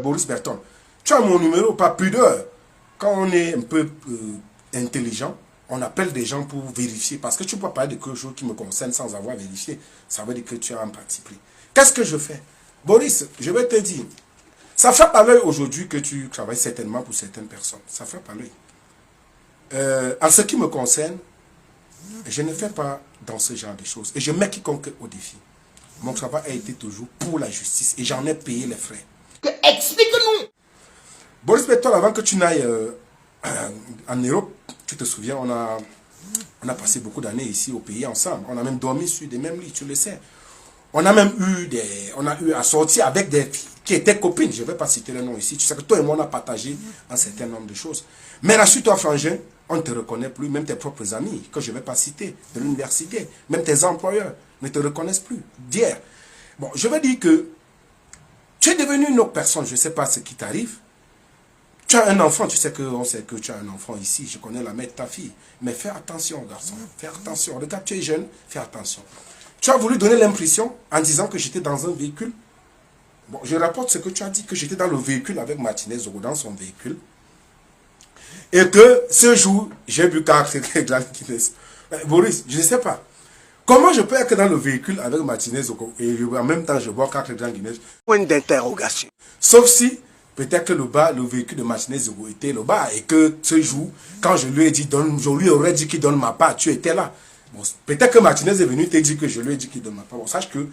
Boris Berton, tu as mon numéro, pas pudeur. Quand on est un peu intelligent, on appelle des gens pour vérifier. Parce que tu ne peux pas parler de quelque chose qui me concerne sans avoir vérifié. Ça veut dire que tu as un parti pris. Qu'est-ce que je fais? Boris, je vais te dire. Ça frappe à l'œil aujourd'hui que tu travailles certainement pour certaines personnes. Ça frappe à l'œil. En ce qui me concerne, je ne fais pas dans ce genre de choses. Et je mets quiconque au défi. Mon travail a été toujours pour la justice. Et j'en ai payé les frais. Explique-nous. Boris Berton, avant que tu n'ailles en Europe, tu te souviens, on a passé beaucoup d'années ici au pays ensemble. On a même dormi sur des mêmes lits, tu le sais. On a même eu à sortir avec des filles qui étaient copines. Je ne vais pas citer le nom ici. Tu sais que toi et moi, on a partagé un certain nombre de choses. Mais rassure-toi, frangin, on ne te reconnaît plus. Même tes propres amis, que je ne vais pas citer, de l'université, même tes employeurs ne te reconnaissent plus. D'hier. Bon, je vais dire que tu es devenu une autre personne. Je ne sais pas ce qui t'arrive. Tu as un enfant, tu sais on sait que tu as un enfant ici. Je connais la mère de ta fille. Mais fais attention, garçon. Fais attention. Regarde, tu es jeune, fais attention. Tu as voulu donner l'impression, en disant que j'étais dans un véhicule. Bon, je rapporte ce que tu as dit, que j'étais dans le véhicule avec Martinez Zogo, dans son véhicule. Et que ce jour, j'ai bu 4 grandes Guinness. Boris, je ne sais pas. Comment je peux être dans le véhicule avec Martinez Zogo et en même temps je bois 4 grandes Guinness? Point d'interrogation. Sauf si, peut-être que le véhicule de Martinez Zogo était le bas et que ce jour, quand je lui ai dit, je lui aurais dit qu'il donne ma part, tu étais là. Bon, peut-être que Martinez est venu te dire que je lui ai dit qu'il donne ma part. Bon, sache que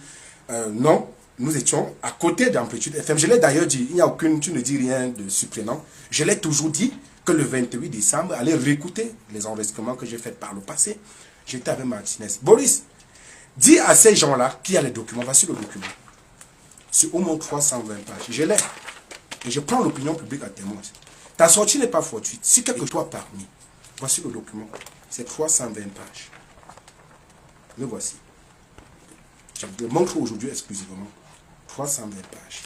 non, nous étions à côté d'Amplitude FM. Je l'ai d'ailleurs dit, il n'y a aucune, tu ne dis rien de surprenant. Je l'ai toujours dit que le 28 décembre, allez réécouter les enregistrements que j'ai faits par le passé. J'étais avec Martinez. Boris, dis à ces gens-là qu'il y a les documents. Voici le document. C'est au moins 320 pages. Je l'ai. Et je prends l'opinion publique à témoin. Ta sortie n'est pas fortuite. Si quelque chose parmi, voici le document. C'est 320 pages. Le voici. Je vous le montre aujourd'hui exclusivement. 320 pages.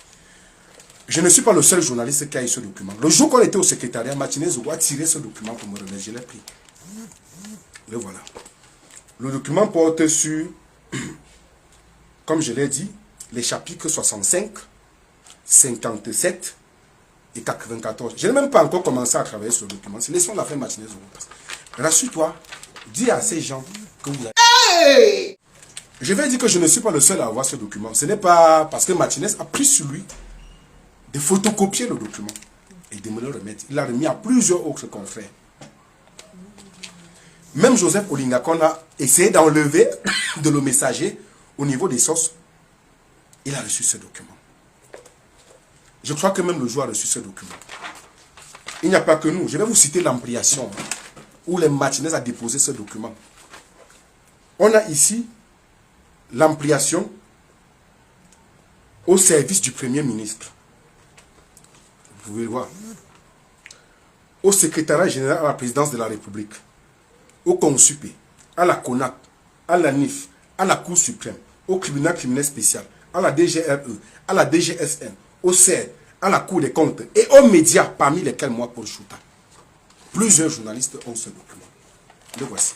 Je ne suis pas le seul journaliste qui a eu ce document. Le jour qu'on était au secrétariat, Martinez a tiré ce document pour me remettre. Je l'ai pris. Le voilà. Le document porte sur, comme je l'ai dit, les chapitres 65, 57 et 94. Je n'ai même pas encore commencé à travailler sur le document. C'est laissons la fin Martinez. Rassure-toi, dis à ces gens que vous avez... Hey! Je vais dire que je ne suis pas le seul à avoir ce document. Ce n'est pas parce que Martinez a pris sur lui de photocopier le document et de me le remettre. Il l'a remis à plusieurs autres confrères. Même Joseph Olinga, qu'on a essayé d'enlever de le messager au niveau des sources, il a reçu ce document. Je crois que même le joueur a reçu ce document. Il n'y a pas que nous. Je vais vous citer l'ampliation où les Martinez a déposé ce document. On a ici l'ampliation au service du Premier ministre. Vous pouvez le voir. Au secrétariat général à la présidence de la République. Au CONSUPE, à la CONAC, à la NIF, à la Cour suprême, au tribunal criminel spécial, à la DGRE, à la DGSN, au CER, à la Cour des comptes et aux médias, parmi lesquels moi, Paul Chouta. Plusieurs journalistes ont ce document. Le voici.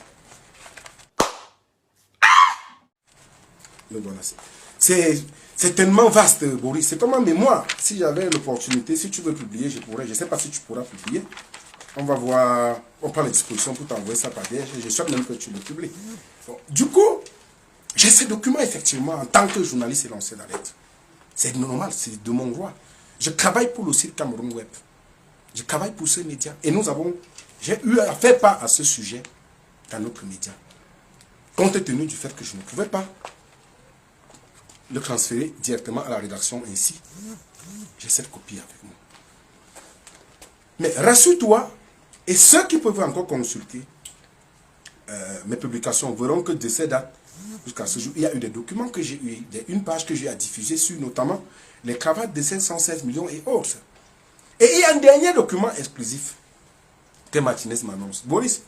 Le voici. C'est tellement vaste, Boris. C'est comme en mémoire. Si j'avais l'opportunité, si tu veux publier, je pourrais. Je ne sais pas si tu pourras publier. On va voir, on prend les dispositions pour t'envoyer ça par derrière. Je souhaite même que tu le publies. Bon, du coup, j'ai ces documents effectivement en tant que journaliste et lanceur d'alerte. C'est normal, c'est de mon droit. Je travaille pour le site Cameroun Web. Je travaille pour ce média. Et j'ai eu à faire part à ce sujet dans notre média. Compte tenu du fait que je ne pouvais pas le transférer directement à la rédaction ainsi. J'ai cette copie avec moi. Mais rassure-toi, et ceux qui peuvent encore consulter mes publications verront que de ces dates jusqu'à ce jour, il y a eu des documents que j'ai eu, une page que j'ai à diffuser sur notamment les cravates de 516 millions et autres. Et il y a un dernier document exclusif que Martinez m'annonce. Boris,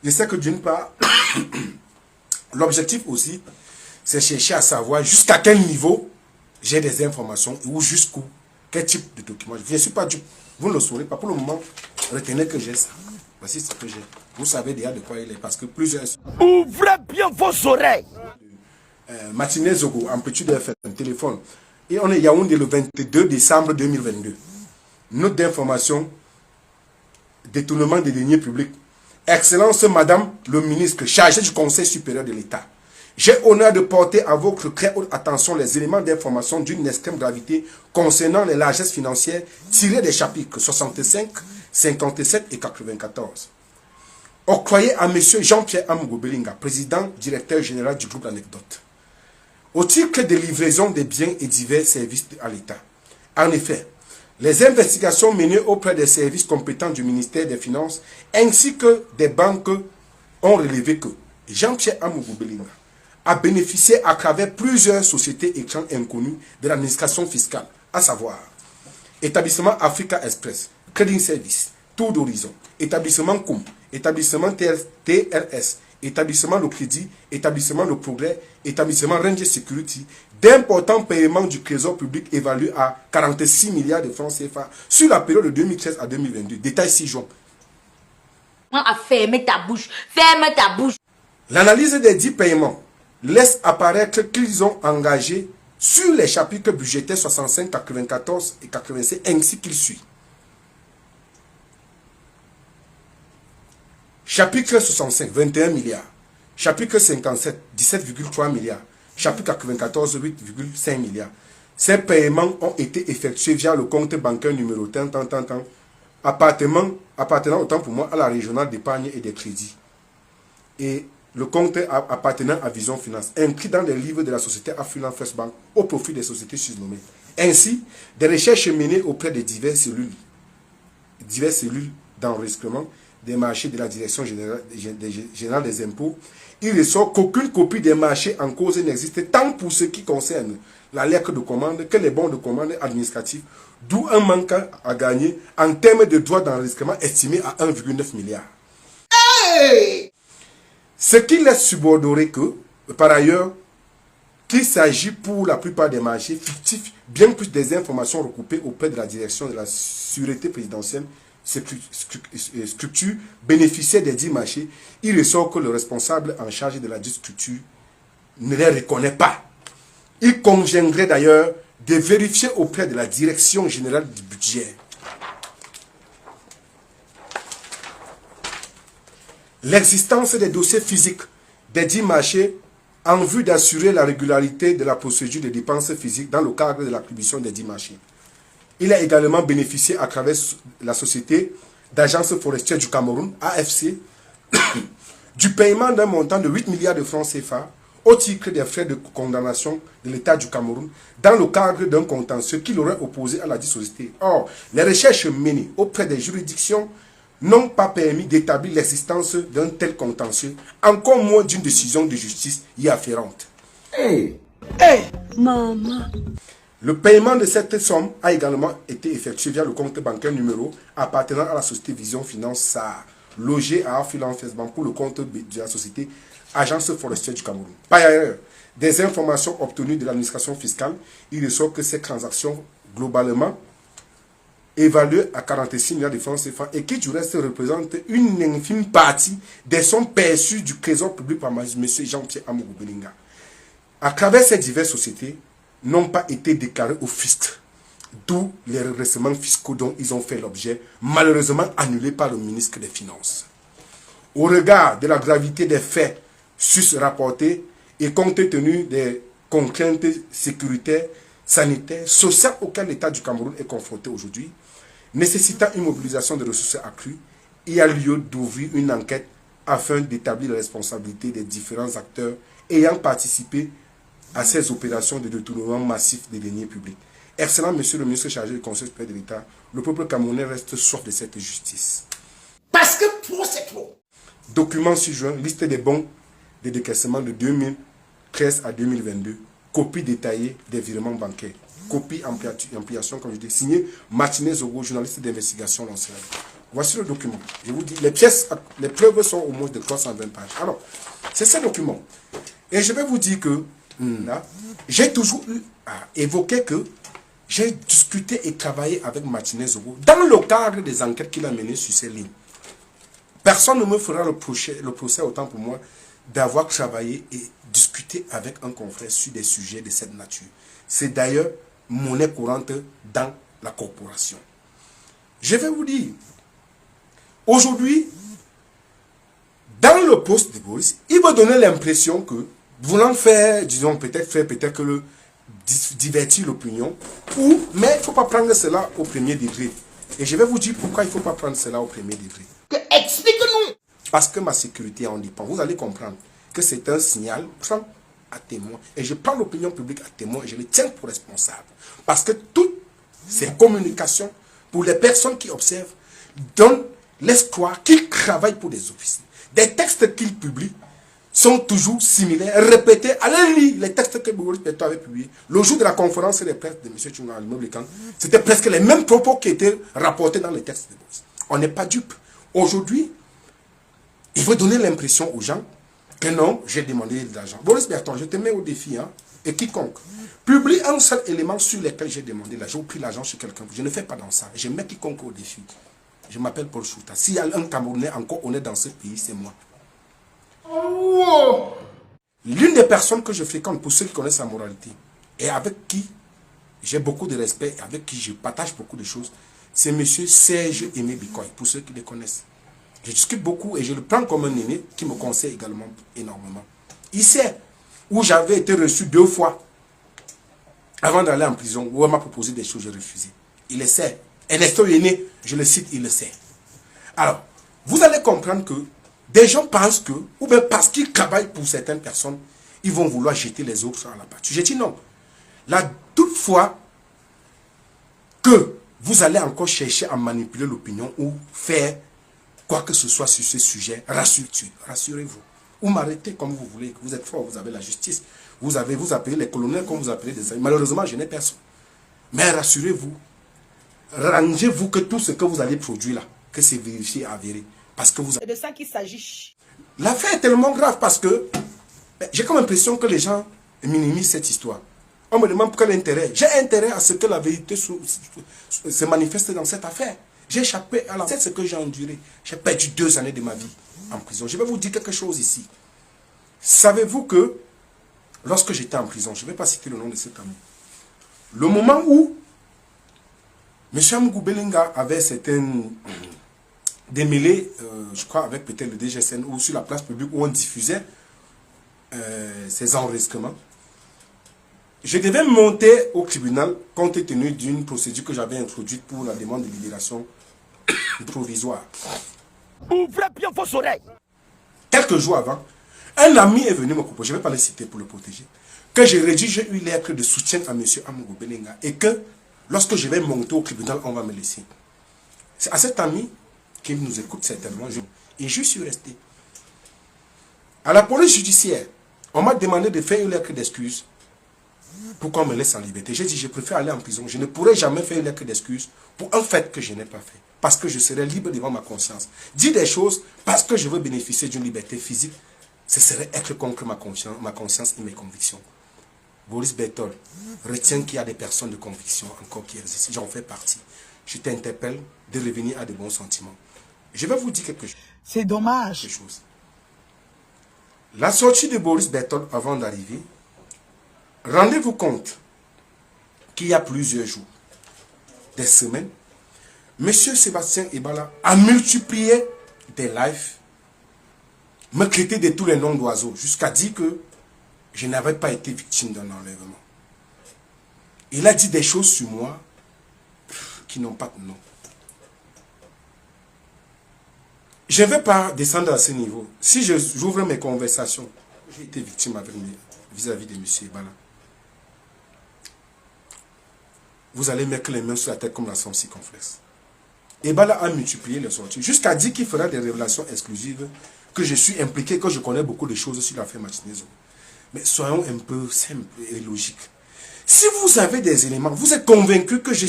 je sais que d'une part, l'objectif aussi, c'est chercher à savoir jusqu'à quel niveau j'ai des informations ou jusqu'où, quel type de document. Je ne suis pas dupe. Vous ne le saurez pas. Pour le moment, retenez que j'ai ça. Voici ce que j'ai. Vous savez déjà de quoi il est. Parce que plusieurs... Ouvrez bien vos oreilles. Martinez Zogo, Amplitude FM, téléphone. Et on est Yaoundé le 22 décembre 2022. Note d'information, détournement des deniers publics. Excellence, Madame le ministre chargé du Conseil supérieur de l'État. J'ai honneur de porter à votre très haute attention les éléments d'information d'une extrême gravité concernant les largesses financières tirées des chapitres 65, 57 et 94. Octroyé à M. Jean-Pierre Amougou Belinga, président directeur général du groupe L'Anecdote, au titre de livraison des biens et divers services à l'État. En effet, les investigations menées auprès des services compétents du ministère des Finances ainsi que des banques ont relevé que Jean-Pierre Amougou Belinga a bénéficié à travers plusieurs sociétés écrans inconnues de l'administration fiscale, à savoir Établissement Africa Express, Trading Service, Tour d'Horizon, Établissement COUM, Établissement TLS, Établissement Le Crédit, Établissement Le Progrès, Établissement Ranger Security, d'importants paiements du trésor public évalués à 46 milliards de francs CFA sur la période de 2013 à 2022. Détail 6 jours. Ferme ta bouche, ferme ta bouche. L'analyse des 10 paiements laisse apparaître qu'ils ont engagé sur les chapitres budgétaires 65, 94 et 86 ainsi qu'il suit. Chapitre 65, 21 milliards. Chapitre 57, 17,3 milliards. Chapitre 94, 8,5 milliards. Ces paiements ont été effectués via le compte bancaire numéro appartenant autant pour moi à la régionale d'épargne et des crédits. Et le compte appartenant à Vision Finance, inscrit dans les livres de la société Affluent First Bank au profit des sociétés susnommées. Ainsi, des recherches menées auprès de diverses cellules d'enregistrement des marchés de la Direction générale des impôts, il ressort qu'aucune copie des marchés en cause n'existe tant pour ce qui concerne la lettre de commande que les bons de commande administratifs, d'où un manque à gagner en termes de droits d'enregistrement estimé à 1,9 milliard. Hey! Ce qui laisse subordonner que, par ailleurs, qu'il s'agit pour la plupart des marchés fictifs, bien plus des informations recoupées auprès de la direction de la sûreté présidentielle, structure bénéficiaire des 10 marchés, il ressort que le responsable en charge de la dite structure ne les reconnaît pas. Il conviendrait d'ailleurs de vérifier auprès de la direction générale du budget l'existence des dossiers physiques des 10 marchés en vue d'assurer la régularité de la procédure de dépenses physiques dans le cadre de l'attribution des 10 marchés. Il a également bénéficié à travers la société d'agence forestière du Cameroun, AFC, du paiement d'un montant de 8 milliards de francs CFA au titre des frais de condamnation de l'État du Cameroun dans le cadre d'un contentieux qu'il aurait opposé à la dite société. Or, les recherches menées auprès des juridictions n'ont pas permis d'établir l'existence d'un tel contentieux, encore moins d'une décision de justice y afférente. Hey! Maman. Le paiement de cette somme a également été effectué via le compte bancaire numéro appartenant à la société Vision Finance SAR, logé à Affluent First Bank pour le compte de la société Agence forestière du Cameroun. Par ailleurs, des informations obtenues de l'administration fiscale, il ressort que ces transactions globalement évaluées à 46 milliards de francs CFA et qui du reste représentent une infime partie des sommes perçues du trésor public par M. Jean-Pierre Amougou Belinga. À travers ces diverses sociétés, n'ont pas été déclarés au fisc, d'où les redressements fiscaux dont ils ont fait l'objet, malheureusement annulés par le ministre des Finances. Au regard de la gravité des faits sus-rapportés et compte tenu des contraintes sécuritaires, sanitaires, sociales auxquelles l'État du Cameroun est confronté aujourd'hui, nécessitant une mobilisation de ressources accrues, il y a lieu d'ouvrir une enquête afin d'établir la responsabilité des différents acteurs ayant participé à ces opérations de détournement massif des deniers publics. Excellent Monsieur le ministre chargé du Conseil supérieur de l'État, le peuple camerounais reste soif de cette justice. Parce que trop, c'est trop. Document ci-joint, liste des bons de décaissement de 2013 à 2022, copie détaillée des virements bancaires, copie ampliation, comme je dis, signé Martinez Zogo, journaliste d'investigation lancée. Voici le document. Je vous dis, les preuves sont au moins de 320 pages. Alors, c'est ce document. Et je vais vous dire que j'ai toujours eu à évoquer que j'ai discuté et travaillé avec Martinez Zogo dans le cadre des enquêtes qu'il a menées sur ces lignes. Personne ne me fera le procès autant pour moi d'avoir travaillé et discuté avec un confrère sur des sujets de cette nature. C'est d'ailleurs monnaie courante dans la corporation. Je vais vous dire, aujourd'hui, dans le poste de Boris, il va donner l'impression que, voulant faire, disons, peut-être que le divertir l'opinion, mais il ne faut pas prendre cela au premier degré. Et je vais vous dire pourquoi il ne faut pas prendre cela au premier degré. Explique-nous. Parce que ma sécurité en dépend. Vous allez comprendre que c'est un signal, prends à témoin. Et je prends l'opinion publique à témoin et je le tiens pour responsable. Parce que toutes ces communications, pour les personnes qui observent, donnent l'espoir qu'ils travaillent pour des officiers. Des textes qu'ils publient sont toujours similaires, répétés. Allez lire les textes que Boris Bertol avait publiés. Le jour de la conférence de presse de M. Tchouna Al-Moblikan, c'était presque les mêmes propos qui étaient rapportés dans les textes de Boris. On n'est pas dupe. Aujourd'hui, il faut donner l'impression aux gens que non, j'ai demandé de l'argent. Boris Bertol, je te mets au défi, hein, et quiconque publie un seul élément sur lequel j'ai demandé l'argent, ou pris l'argent sur quelqu'un. Je ne fais pas dans ça. Je mets quiconque au défi. Je m'appelle Paul Chouta. S'il y a un Camerounais encore honnête dans ce pays, c'est moi. Oh. L'une des personnes que je fréquente, pour ceux qui connaissent sa moralité, et avec qui j'ai beaucoup de respect, avec qui je partage beaucoup de choses, c'est M. Serge Aimé Bikoy, pour ceux qui le connaissent. Je discute beaucoup et je le prends comme un aîné qui me conseille également énormément. Il sait où j'avais été reçu 2 fois avant d'aller en prison, où on m'a proposé des choses, j'ai refusé. Il le sait. Ernesto Aîné, je le cite, il le sait. Alors, vous allez comprendre que des gens pensent que, ou bien parce qu'ils travaillent pour certaines personnes, ils vont vouloir jeter les autres à la pâture. J'ai dit non. Là, toutefois, que vous allez encore chercher à manipuler l'opinion ou faire quoi que ce soit sur ce sujet, rassurez-vous. Ou m'arrêtez comme vous voulez. Vous êtes fort, vous avez la justice. Vous appelez les colonels comme vous appelez des amis. Malheureusement, je n'ai personne. Mais rassurez-vous. Rangez-vous que tout ce que vous allez produire là, que c'est vérifié, avéré. Parce que vous... C'est de ça qu'il s'agit. L'affaire est tellement grave parce que j'ai comme l'impression que les gens minimisent cette histoire. On me demande quel intérêt. J'ai intérêt à ce que la vérité se manifeste dans cette affaire. J'ai échappé à la... C'est ce que j'ai enduré. J'ai perdu 2 années de ma vie en prison. Je vais vous dire quelque chose ici. Savez-vous que lorsque j'étais en prison, je ne vais pas citer le nom de cet ami, le moment où M. Amugou Belinga avait certaines démêlés, je crois avec peut-être le DGSN ou sur la place publique où on diffusait ces enregistrements, je devais monter au tribunal compte tenu d'une procédure que j'avais introduite pour la demande de libération provisoire. Ouvrez bien vos oreilles. Quelques jours avant, un ami est venu me proposer, je ne vais pas le citer pour le protéger, que je rédige une lettre de soutien à M. Amugou Belinga et que lorsque je vais monter au tribunal, on va me laisser. C'est à cet ami qui nous écoute certainement, et je suis resté. À la police judiciaire, on m'a demandé de faire une lettre d'excuse pour qu'on me laisse en liberté. J'ai dit, je préfère aller en prison. Je ne pourrai jamais faire une lettre d'excuse pour un fait que je n'ai pas fait. Parce que je serai libre devant ma conscience. Dire des choses parce que je veux bénéficier d'une liberté physique, ce serait être contre ma conscience et mes convictions. Boris Bertol, retiens qu'il y a des personnes de conviction encore qui existent. J'en fais partie. Je t'interpelle de revenir à de bons sentiments. Je vais vous dire quelque chose. C'est dommage. La sortie de Boris Bertol avant d'arriver, rendez-vous compte qu'il y a plusieurs jours, des semaines, M. Sébastien Ebala a multiplié des lives, me traiter de tous les noms d'oiseaux, jusqu'à dire que je n'avais pas été victime d'un enlèvement. Il a dit des choses sur moi qui n'ont pas de nom. Je ne vais pas descendre à ce niveau. Si j'ouvre mes conversations, j'ai été victime vis-à-vis de M. Ebala. Vous allez mettre les mains sur la tête comme la somme circonflexe. Ebala a multiplié les sorties, jusqu'à dire qu'il fera des révélations exclusives, que je suis impliqué, que je connais beaucoup de choses sur l'affaire Martinez. Mais soyons un peu simples et logiques. Si vous avez des éléments, vous êtes convaincu que j'ai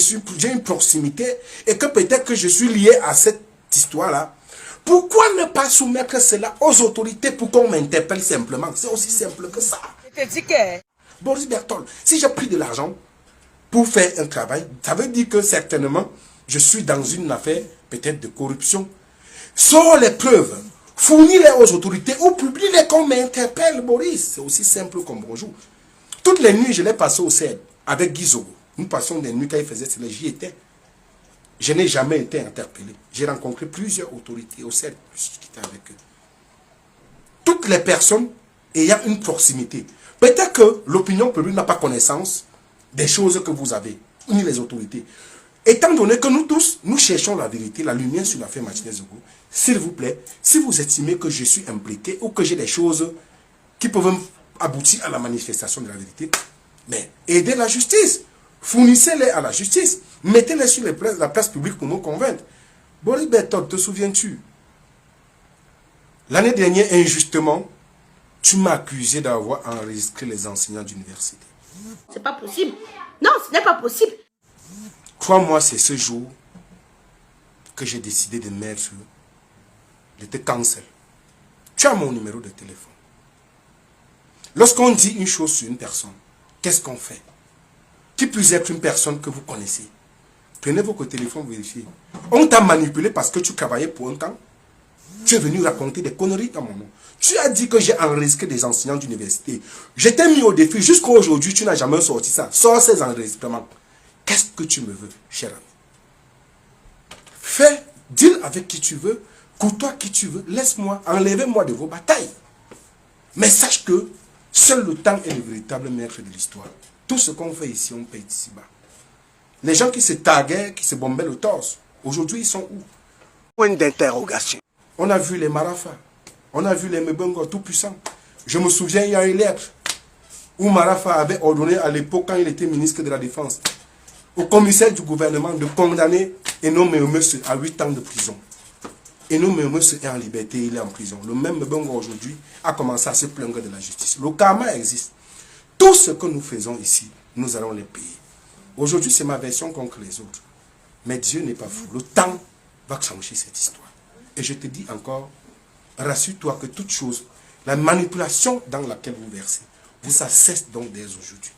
une proximité et que peut-être que je suis lié à cette histoire-là, pourquoi ne pas soumettre cela aux autorités pour qu'on m'interpelle simplement? C'est aussi simple que ça. Je te dis que... Boris Bertol, si j'ai pris de l'argent pour faire un travail, ça veut dire que certainement, je suis dans une affaire peut-être de corruption. Sors les preuves, fournis-les aux autorités ou publie-les qu'on m'interpelle, Boris. C'est aussi simple comme bonjour. Toutes les nuits, je l'ai passé au CED avec Guy Zogo. Nous passions des nuits quand il faisait cela, j'y étais. Je n'ai jamais été interpellé. J'ai rencontré plusieurs autorités au CERF qui étaient avec eux. Toutes les personnes ayant une proximité. Peut-être que l'opinion publique n'a pas connaissance des choses que vous avez, ni les autorités. Étant donné que nous tous, nous cherchons la vérité, la lumière sur l'affaire Martinez-Zogo, s'il vous plaît, si vous estimez que je suis impliqué ou que j'ai des choses qui peuvent aboutir à la manifestation de la vérité, mais aidez la justice. Fournissez-les à la justice. Mettez-les sur la place publique pour nous convaincre. Boris Berthold, te souviens-tu? L'année dernière, injustement, tu m'as accusé d'avoir enregistré les enseignants d'université. C'est pas possible. Non, ce n'est pas possible. Crois-moi, c'est ce jour que j'ai décidé de mettre, de te cancel. Tu as mon numéro de téléphone. Lorsqu'on dit une chose sur une personne, qu'est-ce qu'on fait? Qui plus être une personne que vous connaissez. Prenez votre téléphone, vérifiez. On t'a manipulé parce que tu travaillais pour un temps. Tu es venu raconter des conneries dans mon nom. Tu as dit que j'ai enregistré des enseignants d'université. Je t'ai mis au défi. Jusqu'à aujourd'hui, tu n'as jamais sorti ça. Sors ces enregistrements. Qu'est-ce que tu me veux, cher ami? Fais, deal avec qui tu veux, côtoie qui tu veux, laisse-moi, enlevez-moi de vos batailles. Mais sache que seul le temps est le véritable maître de l'histoire. Tout ce qu'on fait ici, on paye ici-bas. Les gens qui se taguaient, qui se bombaient le torse, aujourd'hui, ils sont où? Point d'interrogation. On a vu les Marafa, on a vu les Mbongo tout puissants. Je me souviens, il y a une lettre où Marafa avait ordonné à l'époque, quand il était ministre de la Défense, au commissaire du gouvernement de condamner Eno Meumese à 8 ans de prison. Eno Meumese est en liberté, il est en prison. Le même Mbongo aujourd'hui a commencé à se plaindre de la justice. Le karma existe. Tout ce que nous faisons ici, nous allons les payer. Aujourd'hui, c'est ma version contre les autres. Mais Dieu n'est pas fou. Le temps va changer cette histoire. Et je te dis encore, rassure-toi que toute chose, la manipulation dans laquelle vous versez, ça cesse donc dès aujourd'hui.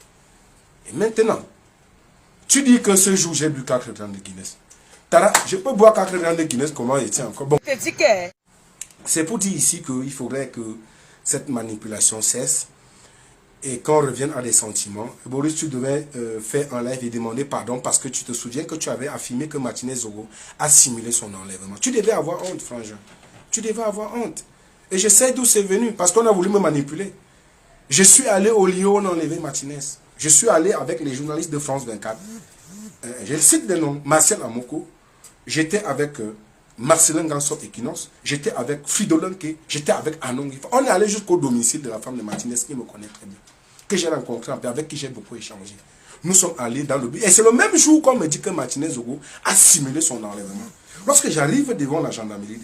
Et maintenant, tu dis que ce jour, j'ai bu 4 grammes de Guinness. Tara, je peux boire 4 grammes de Guinness, comment il tient encore? Bon. C'est pour dire ici qu'il faudrait que cette manipulation cesse et qu'on revienne à des sentiments. Boris, tu devais faire un live et demander pardon parce que tu te souviens que tu avais affirmé que Martinez-Zogo a simulé son enlèvement. Tu devais avoir honte, frangin. Tu devais avoir honte. Et je sais d'où c'est venu, parce qu'on a voulu me manipuler. Je suis allé au lieu où on a enlevé Martinez. Je suis allé avec les journalistes de France 24. Je cite des noms. Martial Amoko. J'étais avec Marcelin Gansot Equinos. J'étais avec Fridolin-Ke. J'étais avec Anon. On est allé jusqu'au domicile de la femme de Martinez qui me connaît très bien. Que j'ai rencontré, avec qui j'ai beaucoup échangé. Nous sommes allés dans le but. Et c'est le même jour qu'on me dit que Martinez-Zogo a simulé son enlèvement. Lorsque j'arrive devant la gendarmerie,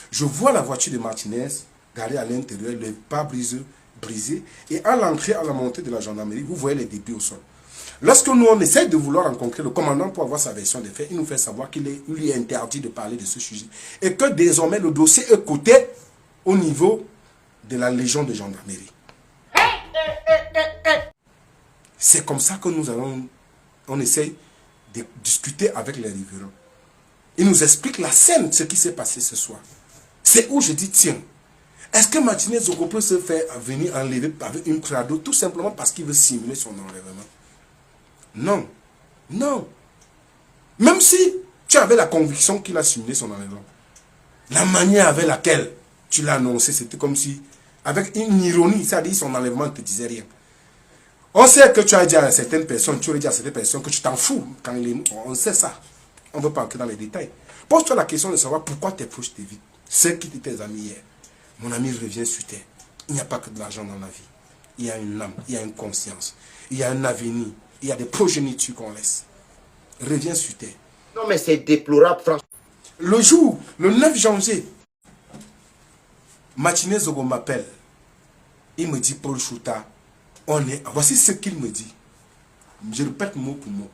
je vois la voiture de Martinez garée à l'intérieur, le pare-brise brisé. Et à l'entrée, à la montée de la gendarmerie, vous voyez les débris au sol. Lorsque nous, on essaie de vouloir rencontrer le commandant pour avoir sa version des faits, il nous fait savoir qu'il lui est interdit de parler de ce sujet. Et que désormais, le dossier est coté au niveau de la Légion de gendarmerie. C'est comme ça que nous allons, on essaie de discuter avec les riverains. Ils nous expliquent la scène, ce qui s'est passé ce soir. C'est où je dis, tiens, est-ce que Martinez-Zogo peut se faire venir enlever avec une crado tout simplement parce qu'il veut simuler son enlèvement? Non. Non. Même si tu avais la conviction qu'il a simulé son enlèvement, la manière avec laquelle tu l'as annoncé, c'était comme si, avec une ironie, c'est-à-dire son enlèvement ne te disait rien. On sait que tu as dit à certaines personnes, tu aurais dit à certaines personnes que tu t'en fous quand il est mort. On sait ça. On ne veut pas entrer dans les détails. Pose-toi la question de savoir pourquoi tes proches t'évitent. Ceux qui étaient tes amis hier. Mon ami revient sur terre. Il n'y a pas que de l'argent dans la vie. Il y a une âme, il y a une conscience, il y a un avenir, il y a des progénitures qu'on laisse. Reviens sur terre. Non mais c'est déplorable, franchement. Le jour, le 9 janvier, Martinez-Zogo m'appelle. Il me dit, Paul Chouta, on est... Voici ce qu'il me dit. Je répète mot pour mot.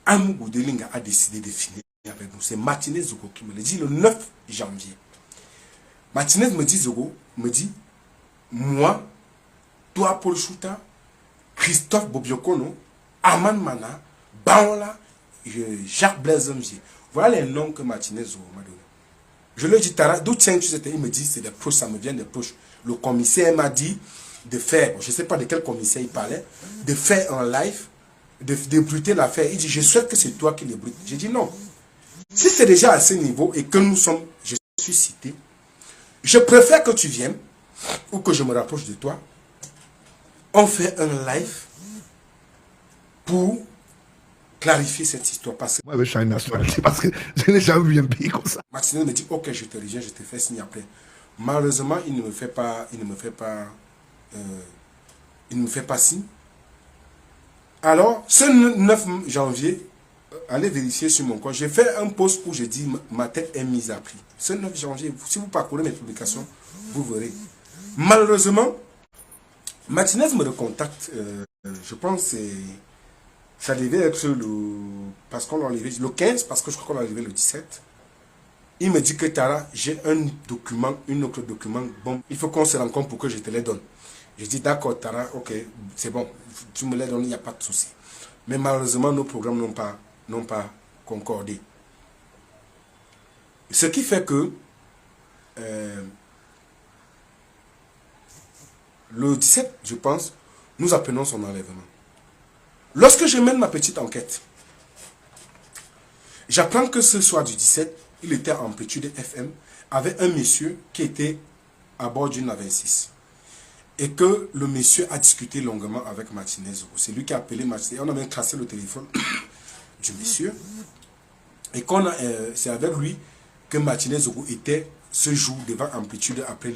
Amou Boudelinga a décidé de finir avec nous. C'est Martinez-Zogo qui me le dit le 9 janvier. Martinez me dit, Zogo, me dit, moi, toi, Paul Chouta, Christophe Bobiokono, Aman Mana, Baola, Jacques Blaise Mzier. Voilà les noms que Martinez-Zogo m'a donné. Je lui ai dit, Tara, d'où tiens-tu c'était? Il me dit, c'est des proches, ça me vient des proches. Le commissaire m'a dit de faire, je ne sais pas de quel commissaire il parlait, de faire un live d'ébruiter l'affaire. Il dit, je souhaite que c'est toi qui l'ébrutes. J'ai dit non. Si c'est déjà à ce niveau et que je suis cité, je préfère que tu viennes ou que je me rapproche de toi. On fait un live pour clarifier cette histoire. Parce que moi, je vais changer de nationalité parce que je n'ai jamais vu un pays comme ça. Martinez me dit, ok, je te reviens, je te fais signe après. Malheureusement, il ne me fait pas signe. Alors, ce 9 janvier, allez vérifier sur mon compte. J'ai fait un post où je dis ma tête est mise à prix. Ce 9 janvier, si vous parcourez mes publications, vous verrez. Malheureusement, Martinez me recontacte. Je pense que ça devait être parce qu'on l'a enlevé le 15, parce que je crois qu'on l'a enlevé le 17. Il me dit que Tara, j'ai un document, autre document. Bon, il faut qu'on se rencontre pour que je te les donne. Je dis d'accord Tara, ok, c'est bon, tu me les donnes, il n'y a pas de souci. Mais malheureusement, nos programmes n'ont pas concordé. Ce qui fait que le 17, je pense, nous appelons son enlèvement. Lorsque je mène ma petite enquête, j'apprends que ce soir du 17, il était en Amplitude FM avec un monsieur qui était à bord d'une A26. Et que le monsieur a discuté longuement avec Martinez. C'est lui qui a appelé Martinez. On a même tracé le téléphone du monsieur. Et c'est avec lui que Martinez était ce jour devant Amplitude après